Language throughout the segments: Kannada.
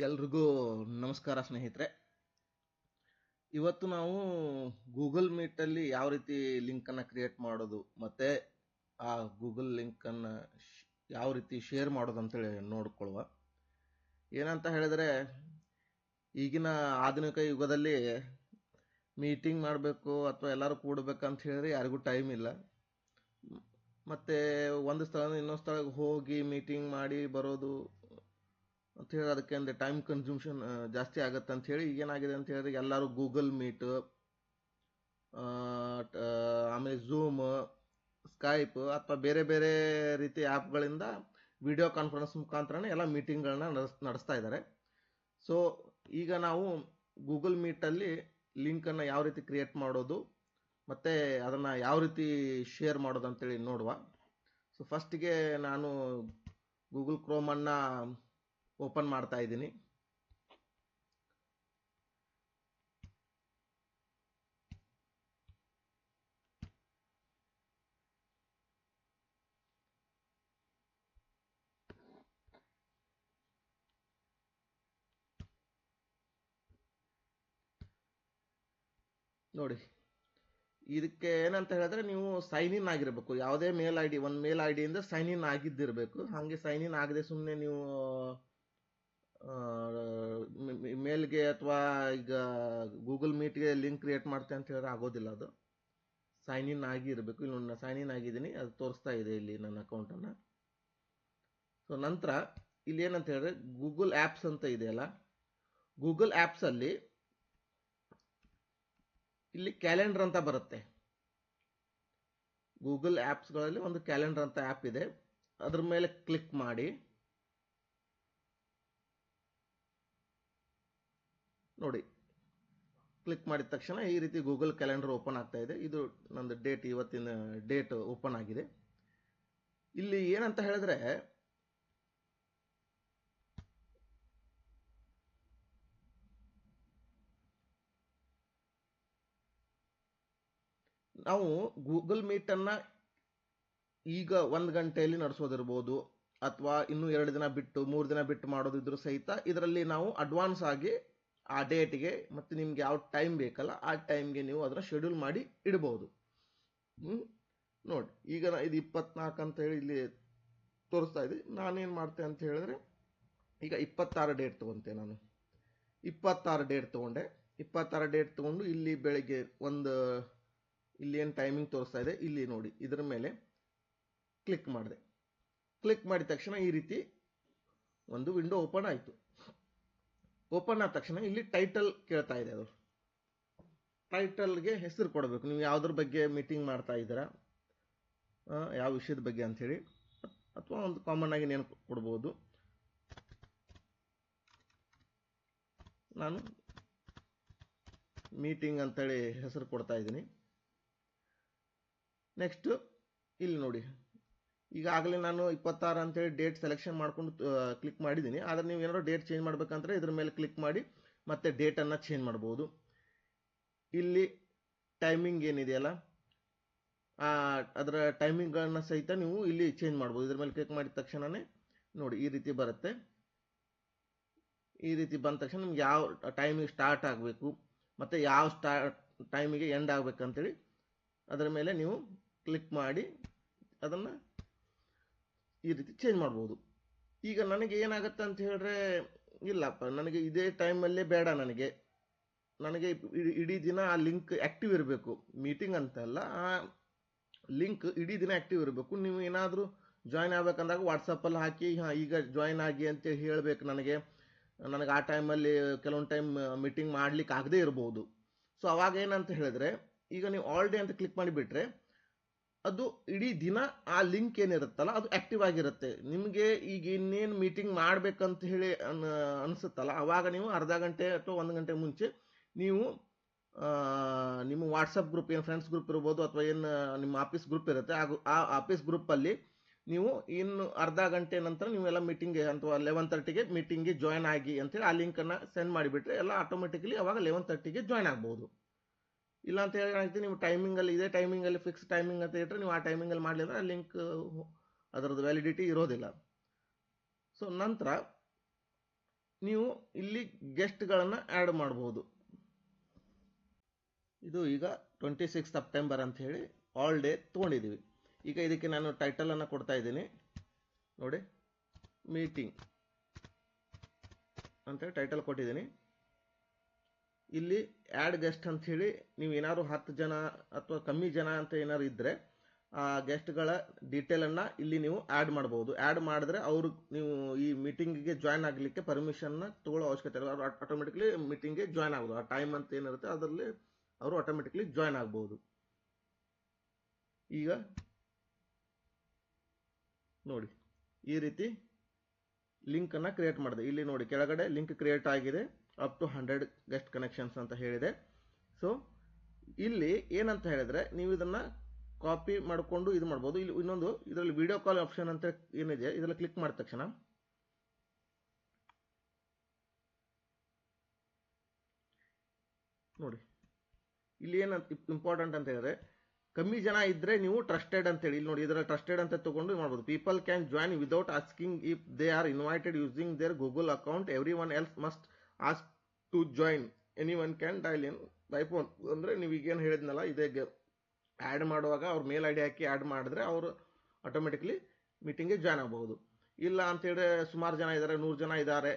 ಎಲ್ರಿಗೂ ನಮಸ್ಕಾರ ಸ್ನೇಹಿತರೆ. ಇವತ್ತು ನಾವು ಗೂಗಲ್ ಮೀಟಲ್ಲಿ ಯಾವ ರೀತಿ ಲಿಂಕನ್ನು ಕ್ರಿಯೇಟ್ ಮಾಡೋದು ಮತ್ತು ಆ ಗೂಗಲ್ ಲಿಂಕನ್ನು ಯಾವ ರೀತಿ ಶೇರ್ ಮಾಡೋದು ಅಂತೇಳಿ ನೋಡ್ಕೊಳ್ಳುವ. ಏನಂತ ಹೇಳಿದರೆ, ಈಗಿನ ಆಧುನಿಕ ಯುಗದಲ್ಲಿ ಮೀಟಿಂಗ್ ಮಾಡಬೇಕು ಅಥವಾ ಎಲ್ಲರೂ ಕೂಡಬೇಕಂತ ಹೇಳಿದ್ರೆ ಯಾರಿಗೂ ಟೈಮ್ ಇಲ್ಲ. ಮತ್ತು ಒಂದು ಸ್ಥಳದಿಂದ ಇನ್ನೊಂದು ಸ್ಥಳಕ್ಕೆ ಹೋಗಿ ಮೀಟಿಂಗ್ ಮಾಡಿ ಬರೋದು ಅಂತ ಹೇಳಿ ಅದಕ್ಕೆ ಅಂದರೆ ಟೈಮ್ ಕನ್ಸ್ಯೂಮ್ಷನ್ ಜಾಸ್ತಿ ಆಗುತ್ತೆ ಅಂತ ಹೇಳಿ ಈಗೇನಾಗಿದೆ ಅಂತ ಹೇಳಿದ್ರೆ ಎಲ್ಲರೂ ಗೂಗಲ್ ಮೀಟ್, ಆಮೇಲೆ ಝೂಮ್, ಸ್ಕೈಪ್ ಅಥವಾ ಬೇರೆ ಬೇರೆ ರೀತಿ ಆ್ಯಪ್ಗಳಿಂದ ವಿಡಿಯೋ ಕಾನ್ಫರೆನ್ಸ್ ಮುಖಾಂತರನೇ ಎಲ್ಲ ಮೀಟಿಂಗ್ಗಳನ್ನ ನಡೆಸ್ತಾ ಇದ್ದಾರೆ. ಸೊ ಈಗ ನಾವು ಗೂಗಲ್ ಮೀಟಲ್ಲಿ ಲಿಂಕನ್ನು ಯಾವ ರೀತಿ ಕ್ರಿಯೇಟ್ ಮಾಡೋದು ಮತ್ತು ಅದನ್ನು ಯಾವ ರೀತಿ ಶೇರ್ ಮಾಡೋದು ಅಂತೇಳಿ ನೋಡುವ. ಸೊ ಫಸ್ಟಿಗೆ ನಾನು ಗೂಗಲ್ ಕ್ರೋಮನ್ನು ಓಪನ್ ಮಾಡ್ತಾ ಇದ್ದೀನಿ. ನೋಡಿ, ಇದಕ್ಕೆ ಏನಂತ ಹೇಳಿದ್ರೆ ನೀವು ಸೈನ್ ಇನ್ ಆಗಿರಬೇಕು. ಯಾವುದೇ ಮೇಲ್ ಐ ಡಿ, ಒಂದು ಮೇಲ್ ಐ ಡಿಯಿಂದ ಸೈನ್ ಇನ್ ಆಗಿದ್ದಿರಬೇಕು. ಹಾಗೆ ಸೈನ್ ಇನ್ ಆಗದೆ ಸುಮ್ಮನೆ ನೀವು ಮೇಲ್ಗೆ ಅಥವಾ ಈಗ ಗೂಗಲ್ ಮೀಟ್ಗೆ ಲಿಂಕ್ ಕ್ರಿಯೇಟ್ ಮಾಡ್ತೆ ಅಂತ ಹೇಳಿದ್ರೆ ಆಗೋದಿಲ್ಲ. ಅದು ಸೈನ್ ಇನ್ ಆಗಿ ಇರಬೇಕು. ಇಲ್ಲಿ ನಾನು ಸೈನ್ ಇನ್ ಆಗಿದ್ದೀನಿ, ಅದು ತೋರಿಸ್ತಾ ಇದೆ ಇಲ್ಲಿ ನನ್ನ ಅಕೌಂಟನ್ನು. ಸೊ ನಂತರ ಇಲ್ಲಿ ಏನಂತ ಹೇಳಿದ್ರೆ ಗೂಗಲ್ ಆ್ಯಪ್ಸ್ ಅಂತ ಇದೆಯಲ್ಲ, ಗೂಗಲ್ ಆ್ಯಪ್ಸಲ್ಲಿ ಇಲ್ಲಿ ಕ್ಯಾಲೆಂಡರ್ ಅಂತ ಬರುತ್ತೆ. ಗೂಗಲ್ ಆ್ಯಪ್ಸ್ಗಳಲ್ಲಿ ಒಂದು ಕ್ಯಾಲೆಂಡರ್ ಅಂತ ಆ್ಯಪ್ ಇದೆ, ಅದ್ರ ಮೇಲೆ ಕ್ಲಿಕ್ ಮಾಡಿ. ನೋಡಿ, ಕ್ಲಿಕ್ ಮಾಡಿದ ತಕ್ಷಣ ಈ ರೀತಿ ಗೂಗಲ್ ಕ್ಯಾಲೆಂಡರ್ ಓಪನ್ ಆಗ್ತಾ ಇದೆ. ಇದು ನಂದು ಡೇಟ್, ಇವತ್ತಿನ ಡೇಟ್ ಓಪನ್ ಆಗಿದೆ. ಇಲ್ಲಿ ಏನಂತ ಹೇಳಿದ್ರೆ ನಾವು ಗೂಗಲ್ ಮೀಟನ್ನು ಈಗ 1 ಗಂಟೆಯಲ್ಲಿ ನಡೆಸೋದಿರ್ಬೋದು, ಅಥವಾ ಇನ್ನೂ 2 ದಿನ ಬಿಟ್ಟು 3 ದಿನ ಬಿಟ್ಟು ಮಾಡೋದಿದ್ರು ಸಹಿತ ಇದರಲ್ಲಿ ನಾವು ಅಡ್ವಾನ್ಸ್ ಆಗಿ ಆ ಡೇಟ್ಗೆ ಮತ್ತು ನಿಮ್ಗೆ ಯಾವ ಟೈಮ್ ಬೇಕಲ್ಲ ಆ ಟೈಮ್ಗೆ ನೀವು ಅದನ್ನು ಶೆಡ್ಯೂಲ್ ಮಾಡಿ ಇಡ್ಬೋದು. ನೋಡಿ, ಈಗ ಇದು 24 ಅಂತ ಹೇಳಿ ಇಲ್ಲಿ ತೋರಿಸ್ತಾ ಇದೆ. ನಾನೇನು ಮಾಡ್ತೆ ಅಂತ ಹೇಳಿದ್ರೆ ಈಗ 26 ಡೇಟ್ ತೊಗೊತೆ. ನಾನು 26 ಡೇಟ್ ತೊಗೊಂಡೆ. 26 ಡೇಟ್ ತೊಗೊಂಡು ಇಲ್ಲಿ ಬೆಳಗ್ಗೆ ಇಲ್ಲಿ ಏನು ಟೈಮಿಂಗ್ ತೋರಿಸ್ತಾ ಇದೆ ಇಲ್ಲಿ ನೋಡಿ, ಇದರ ಮೇಲೆ ಕ್ಲಿಕ್ ಮಾಡಿದೆ. ಕ್ಲಿಕ್ ಮಾಡಿದ ತಕ್ಷಣ ಈ ರೀತಿ ಒಂದು ವಿಂಡೋ ಓಪನ್ ಆಯಿತು. ಓಪನ್ ಆದ ತಕ್ಷಣ ಇಲ್ಲಿ ಟೈಟಲ್ ಕೇಳ್ತಾ ಇದೆ. ಅದು ಟೈಟಲ್ಗೆ ಹೆಸರು ಕೊಡಬೇಕು. ನೀವು ಯಾವುದ್ರ ಬಗ್ಗೆ ಮೀಟಿಂಗ್ ಮಾಡ್ತಾ ಇದ್ದೀರಾ, ಯಾವ ವಿಷಯದ ಬಗ್ಗೆ ಅಂಥೇಳಿ, ಅಥವಾ ಒಂದು ಕಾಮನ್ ಆಗಿ ನೇಮ್ ಕೊಡ್ಬೋದು. ನಾನು ಮೀಟಿಂಗ್ ಅಂತೇಳಿ ಹೆಸರು ಕೊಡ್ತಾ ಇದ್ದೀನಿ. ನೆಕ್ಸ್ಟ್ ಇಲ್ಲಿ ನೋಡಿ, ಈಗಾಗಲೇ ನಾನು 26 ಅಂತೇಳಿ ಡೇಟ್ ಸೆಲೆಕ್ಷನ್ ಮಾಡ್ಕೊಂಡು ಕ್ಲಿಕ್ ಮಾಡಿದ್ದೀನಿ. ಆದರೆ ನೀವು ಏನಾದ್ರು ಡೇಟ್ ಚೇಂಜ್ ಮಾಡ್ಬೇಕಂದ್ರೆ ಇದ್ರ ಮೇಲೆ ಕ್ಲಿಕ್ ಮಾಡಿ ಮತ್ತೆ ಡೇಟನ್ನು ಚೇಂಜ್ ಮಾಡ್ಬೋದು. ಇಲ್ಲಿ ಟೈಮಿಂಗ್ ಏನಿದೆಯಲ್ಲ ಅದರ ಟೈಮಿಂಗ್ಗಳನ್ನ ಸಹಿತ ನೀವು ಇಲ್ಲಿ ಚೇಂಜ್ ಮಾಡ್ಬೋದು. ಇದ್ರ ಮೇಲೆ ಕ್ಲಿಕ್ ಮಾಡಿದ ತಕ್ಷಣವೇ ನೋಡಿ ಈ ರೀತಿ ಬರುತ್ತೆ. ಈ ರೀತಿ ಬಂದ ತಕ್ಷಣ ನಿಮ್ಗೆ ಯಾವ ಟೈಮಿಗೆ ಸ್ಟಾರ್ಟ್ ಆಗಬೇಕು ಮತ್ತು ಯಾವ ಟೈಮಿಗೆ ಎಂಡ್ ಆಗಬೇಕಂತೇಳಿ ಅದರ ಮೇಲೆ ನೀವು ಕ್ಲಿಕ್ ಮಾಡಿ ಅದನ್ನು ಈ ರೀತಿ ಚೇಂಜ್ ಮಾಡ್ಬೋದು. ಈಗ ನನಗೆ ಏನಾಗುತ್ತೆ ಅಂತ ಹೇಳಿದ್ರೆ, ಇಲ್ಲಪ್ಪ ನನಗೆ ಇದೇ ಟೈಮಲ್ಲೇ ಬೇಡ, ನನಗೆ ಇಡೀ ದಿನ ಆ ಲಿಂಕ್ ಆ್ಯಕ್ಟಿವ್ ಇರಬೇಕು. ಮೀಟಿಂಗ್ ಅಂತಲ್ಲ, ಆ ಲಿಂಕ್ ಇಡೀ ದಿನ ಆ್ಯಕ್ಟಿವ್ ಇರಬೇಕು. ನೀವು ಏನಾದರೂ ಜಾಯ್ನ್ ಆಗಬೇಕಂದಾಗ ವಾಟ್ಸಪ್ಪಲ್ಲಿ ಹಾಕಿ ಈಗ ಜಾಯ್ನ್ ಆಗಿ ಅಂತೇಳಿ ಹೇಳಬೇಕು. ನನಗೆ ಆ ಟೈಮಲ್ಲಿ ಕೆಲವೊಂದು ಟೈಮ್ ಮೀಟಿಂಗ್ ಮಾಡ್ಲಿಕ್ಕೆ ಆಗದೇ ಇರ್ಬೋದು. ಸೊ ಅವಾಗ ಏನಂತ ಹೇಳಿದ್ರೆ, ಈಗ ನೀವು ಆಲ್ ಡೇ ಅಂತ ಕ್ಲಿಕ್ ಮಾಡಿಬಿಟ್ರೆ ಅದು ಇಡೀ ದಿನ ಆ ಲಿಂಕ್ ಏನಿರುತ್ತಲ್ಲ ಅದು ಆ್ಯಕ್ಟಿವ್ ಆಗಿರುತ್ತೆ. ನಿಮಗೆ ಈಗ ಇನ್ನೇನು ಮೀಟಿಂಗ್ ಮಾಡಬೇಕಂತ ಹೇಳಿ ಅನಿಸುತ್ತಲ್ಲ, ಅವಾಗ ನೀವು ಅರ್ಧ ಗಂಟೆ ಅಥವಾ 1 ಗಂಟೆ ಮುಂಚೆ ನೀವು ನಿಮ್ಮ ವಾಟ್ಸಪ್ ಗ್ರೂಪ್, ಏನು ಫ್ರೆಂಡ್ಸ್ ಗ್ರೂಪ್ ಇರ್ಬೋದು ಅಥವಾ ಏನು ನಿಮ್ಮ ಆಫೀಸ್ ಗ್ರೂಪ್ ಇರುತ್ತೆ, ಆ ಆಫೀಸ್ ಗ್ರೂಪಲ್ಲಿ ನೀವು ಇನ್ನು ಅರ್ಧ ಗಂಟೆ ನಂತರ ನೀವೆಲ್ಲ ಮೀಟಿಂಗ್ಗೆ ಅಥವಾ 11:30ಗೆ ಮೀಟಿಂಗ್ಗೆ ಜಾಯ್ನ್ ಆಗಿ ಅಂತೇಳಿ ಆ ಲಿಂಕನ್ನು ಸೆಂಡ್ ಮಾಡಿಬಿಟ್ರೆ ಎಲ್ಲ ಆಟೋಮೆಟಿಕಲಿ ಅವಾಗ 11:30ಗೆ ಜಾಯ್ನ್ ಆಗ್ಬೋದು. ಇಲ್ಲ ಅಂತ ಹೇಳಿ ಏನಾಗ್ತದೆ, ನೀವು ಟೈಮಿಂಗಲ್ಲಿ ಇದೇ ಟೈಮಿಂಗಲ್ಲಿ ಫಿಕ್ಸ್ ಟೈಮಿಂಗ್ ಅಂತ ಇಟ್ಟರೆ ನೀವು ಆ ಟೈಮಿಂಗಲ್ಲಿ ಮಾಡಲಿಲ್ಲ ಆ ಲಿಂಕ್ ಅದರದ್ದು ವ್ಯಾಲಿಡಿಟಿ ಇರೋದಿಲ್ಲ. ಸೊ ನಂತರ ನೀವು ಇಲ್ಲಿ ಗೆಸ್ಟ್ಗಳನ್ನು ಆ್ಯಡ್ ಮಾಡ್ಬೋದು. ಇದು ಈಗ 26 ಸೆಪ್ಟೆಂಬರ್ ಅಂತ ಹೇಳಿ ಆಲ್ ಡೇ ತೊಗೊಂಡಿದ್ದೀವಿ. ಈಗ ಇದಕ್ಕೆ ನಾನು ಟೈಟಲನ್ನು ಕೊಡ್ತಾ ಇದ್ದೀನಿ ನೋಡಿ, ಮೀಟಿಂಗ್ ಅಂತೇಳಿ ಟೈಟಲ್ ಕೊಟ್ಟಿದ್ದೀನಿ. ಇಲ್ಲಿ ಆ್ಯಡ್ ಗೆಸ್ಟ್ ಅಂತ ಹೇಳಿ ನೀವು ಏನಾದ್ರು 10 ಜನ ಅಥವಾ ಕಮ್ಮಿ ಜನ ಅಂತ ಏನಾದ್ರು ಇದ್ದರೆ ಆ ಗೆಸ್ಟ್ಗಳ ಡೀಟೇಲನ್ನು ಇಲ್ಲಿ ನೀವು ಆ್ಯಡ್ ಮಾಡ್ಬೋದು. ಆ್ಯಡ್ ಮಾಡಿದ್ರೆ ಅವರು ನೀವು ಈ ಮೀಟಿಂಗಿಗೆ ಜಾಯ್ನ್ ಆಗಲಿಕ್ಕೆ ಪರ್ಮಿಷನ್ನ ತಗೊಳ್ಳೋ ಅವಶ್ಯಕತೆ ಇಲ್ಲ. ಅವರು ಆಟೋಮೆಟಿಕ್ಲಿ ಮೀಟಿಂಗ್ಗೆ ಜಾಯ್ನ್ ಆಗ್ಬೋದು. ಆ ಟೈಮ್ ಅಂತ ಏನಿರುತ್ತೆ ಅದರಲ್ಲಿ ಅವರು ಆಟೋಮೆಟಿಕ್ಲಿ ಜಾಯ್ನ್ ಆಗ್ಬೋದು. ಈಗ ನೋಡಿ ಈ ರೀತಿ ಲಿಂಕನ್ನು ಕ್ರಿಯೇಟ್ ಮಾಡಿದೆ. ಇಲ್ಲಿ ನೋಡಿ ಕೆಳಗಡೆ ಲಿಂಕ್ ಕ್ರಿಯೇಟ್ ಆಗಿದೆ, ಅಪ್ ಟು 100 ಗೆಸ್ಟ್ ಕನೆಕ್ಷನ್ಸ್ ಅಂತ ಹೇಳಿದೆ. ಸೊ ಇಲ್ಲಿ ಏನಂತ ಹೇಳಿದ್ರೆ ನೀವು ಇದನ್ನು ಕಾಪಿ ಮಾಡಿಕೊಂಡು ಇದು ಮಾಡ್ಬೋದು. ಇಲ್ಲಿ ಇನ್ನೊಂದು ಇದರಲ್ಲಿ ವಿಡಿಯೋ ಕಾಲ್ ಆಪ್ಷನ್ ಅಂತ ಏನಿದೆ ಇದರಲ್ಲಿ ಕ್ಲಿಕ್ ಮಾಡಿದ ತಕ್ಷಣ ನೋಡಿ ಇಲ್ಲಿ ಏನಂತ ಇಂಪಾರ್ಟೆಂಟ್ ಅಂತ ಹೇಳಿದ್ರೆ ಕಮ್ಮಿ ಜನ ಇದ್ದರೆ ನೀವು ಟ್ರಸ್ಟೆಡ್ ಅಂತೇಳಿ ಇಲ್ಲಿ ನೋಡಿ ಇದರಲ್ಲಿ ಟ್ರಸ್ಟೆಡ್ ಅಂತ ತಗೊಂಡು ಮಾಡ್ಬೋದು. People can join without asking if they are invited using their Google account. Everyone else must ask to join. Anyone can dial in by phone. ಅಂದರೆ ನೀವು ಈಗೇನು ಹೇಳಿದ್ನಲ್ಲ, ಇದೇ ಆ್ಯಡ್ ಮಾಡುವಾಗ ಅವ್ರ ಮೇಲ್ ಐ ಡಿ ಹಾಕಿ ಆ್ಯಡ್ ಮಾಡಿದ್ರೆ ಅವರು ಆಟೋಮೆಟಿಕ್ಲಿ ಮೀಟಿಂಗ್ಗೆ ಜಾಯ್ನ್ ಆಗಬಹುದು. ಇಲ್ಲ ಅಂತೇಳಿದ್ರೆ ಸುಮಾರು ಜನ ಇದ್ದಾರೆ, 100 ಜನ ಇದ್ದಾರೆ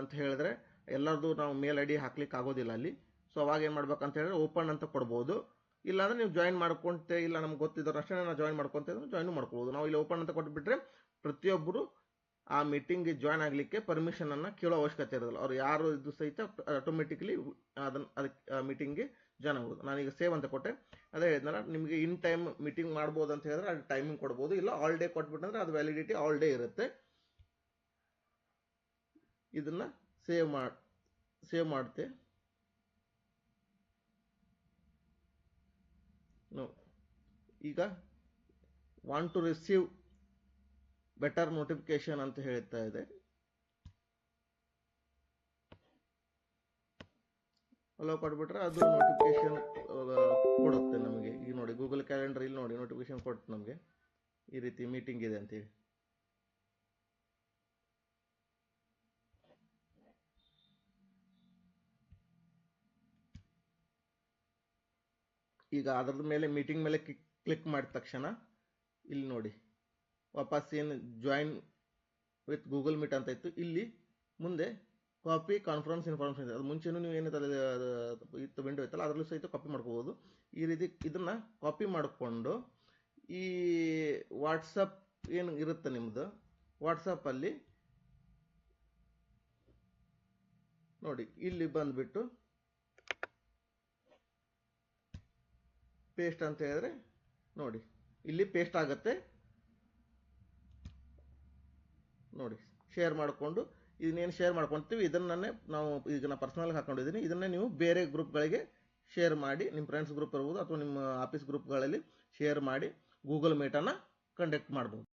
ಅಂತ ಹೇಳಿದ್ರೆ ಎಲ್ಲರದು ನಾವು ಮೇಲ್ ಐ ಡಿ ಹಾಕ್ಲಿಕ್ಕೆ ಆಗೋದಿಲ್ಲ ಅಲ್ಲಿ. ಸೊ ಅವಾಗ ಏನು ಮಾಡ್ಬೇಕಂತ ಹೇಳಿದ್ರೆ ಓಪನ್ ಅಂತ ಕೊಡ್ಬೋದು. ಇಲ್ಲಾಂದ್ರೆ ನೀವು ಜಾಯಿನ್ ಮಾಡ್ಕೊಂತೆ, ಇಲ್ಲ ನಮ್ಗೆ ಗೊತ್ತಿದ್ದವ್ರು ಅಷ್ಟೇ ನಾವು ಜಾಯಿನ್ ಮಾಡ್ಕೊಂತ ಜಾಯಿನ್ ಮಾಡ್ಕೊಬೋದು. ನಾವು ಇಲ್ಲಿ ಓಪನ್ ಅಂತ ಕೊಟ್ಬಿಟ್ರೆ ಪ್ರತಿಯೊಬ್ಬರು ಆ ಮೀಟಿಂಗ್ಗೆ ಜಾಯ್ನ್ ಆಗಲಿಕ್ಕೆ ಪರ್ಮಿಷನನ್ನು ಕೇಳೋ ಅವಶ್ಯಕತೆ ಇರೋದಿಲ್ಲ. ಅವ್ರು ಯಾರು ಇದು ಸಹಿತ ಆಟೋಮೆಟಿಕ್ಲಿ ಅದಕ್ಕೆ ಮೀಟಿಂಗ್ಗೆ ಜಾಯ್ನ್ ಆಗ್ಬೋದು. ನಾನೀಗ ಸೇವ್ ಅಂತ ಕೊಟ್ಟೆ. ಅದೇ ಹೇಳಿದ್ನಲ್ಲ, ನಿಮಗೆ ಇನ್ ಟೈಮ್ ಮೀಟಿಂಗ್ ಮಾಡ್ಬೋದು ಅಂತ ಹೇಳಿದ್ರೆ ಅದು ಟೈಮಿಂಗ್ ಕೊಡ್ಬೋದು. ಇಲ್ಲ ಆಲ್ ಡೇ ಕೊಟ್ಬಿಟ್ಟಂದ್ರೆ ಅದು ವ್ಯಾಲಿಡಿಟಿ ಆಲ್ ಡೇ ಇರುತ್ತೆ. ಇದನ್ನು ಸೇವ್ ಮಾಡ್ತೆ. ಈಗ want to receive better notification ಅಂತ ಹೇಳ್ತಾ ಇದೆ. ಅಲೋ ಕೊಟ್ಬಿಟ್ರೆ ಅದು ನೋಟಿಫಿಕೇಶನ್ ಕೊಡುತ್ತೆ ನಮಗೆ. ಈಗ ನೋಡಿ ಗೂಗಲ್ ಕ್ಯಾಲೆಂಡರ್ ಇಲ್ಲಿ ನೋಡಿ ನೋಟಿಫಿಕೇಶನ್ ಕೊಡುತ್ತೆ ನಮಗೆ ಈ ರೀತಿ ಮೀಟಿಂಗ್ ಇದೆ ಅಂತೇಳಿ. ಈಗ ಅದರದ ಮೇಲೆ ಮೀಟಿಂಗ್ ಮೇಲೆ ಕ್ಲಿಕ್ ಮಾಡಿದ ತಕ್ಷಣ ಇಲ್ಲಿ ನೋಡಿ ವಾಪಸ್ ಏನು ಜಾಯಿನ್ ವಿತ್ ಗೂಗಲ್ ಮೀಟ್ ಅಂತ ಇತ್ತು, ಇಲ್ಲಿ ಮುಂದೆ ಕಾಪಿ ಕಾನ್ಫರೆನ್ಸ್ ಇನ್ಫಾರ್ಮೇಷನ್ ಇದೆ. ಅದು ಮುಂಚೆನೂ ನೀವು ಏನು ಇತ್ತು ವಿಂಡೋ ಇತ್ತಲ್ಲ ಅದರಲ್ಲೂ ಸಹಿತ ಕಾಪಿ ಮಾಡ್ಕೋಬೋದು. ಈ ರೀತಿ ಇದನ್ನು ಕಾಪಿ ಮಾಡಿಕೊಂಡು ಈ ವಾಟ್ಸಪ್ ಏನು ಇರುತ್ತೆ ನಿಮ್ಮದು, ವಾಟ್ಸಪ್ಪಲ್ಲಿ ನೋಡಿ ಇಲ್ಲಿ ಬಂದುಬಿಟ್ಟು ಪೇಸ್ಟ್ ಅಂತ ಹೇಳಿದ್ರೆ ನೋಡಿ ಇಲ್ಲಿ ಪೇಸ್ಟ್ ಆಗುತ್ತೆ. ನೋಡಿ ಶೇರ್ ಮಾಡಿಕೊಂಡು ಇದನ್ನೇನು ಶೇರ್ ಮಾಡ್ಕೊತೀವಿ ಇದನ್ನೇ ನಾವು ಈಗ ನಾನು ಪರ್ಸನಲ್ಗೆ ಹಾಕೊಂಡಿದ್ದೀನಿ. ಇದನ್ನೇ ನೀವು ಬೇರೆ ಗ್ರೂಪ್ಗಳಿಗೆ ಶೇರ್ ಮಾಡಿ, ನಿಮ್ಮ ಫ್ರೆಂಡ್ಸ್ ಗ್ರೂಪ್ ಇರ್ಬೋದು ಅಥವಾ ನಿಮ್ಮ ಆಫೀಸ್ ಗ್ರೂಪ್ಗಳಲ್ಲಿ ಶೇರ್ ಮಾಡಿ ಗೂಗಲ್ ಮೀಟನ್ನು ಕಂಡಕ್ಟ್ ಮಾಡ್ಬೋದು.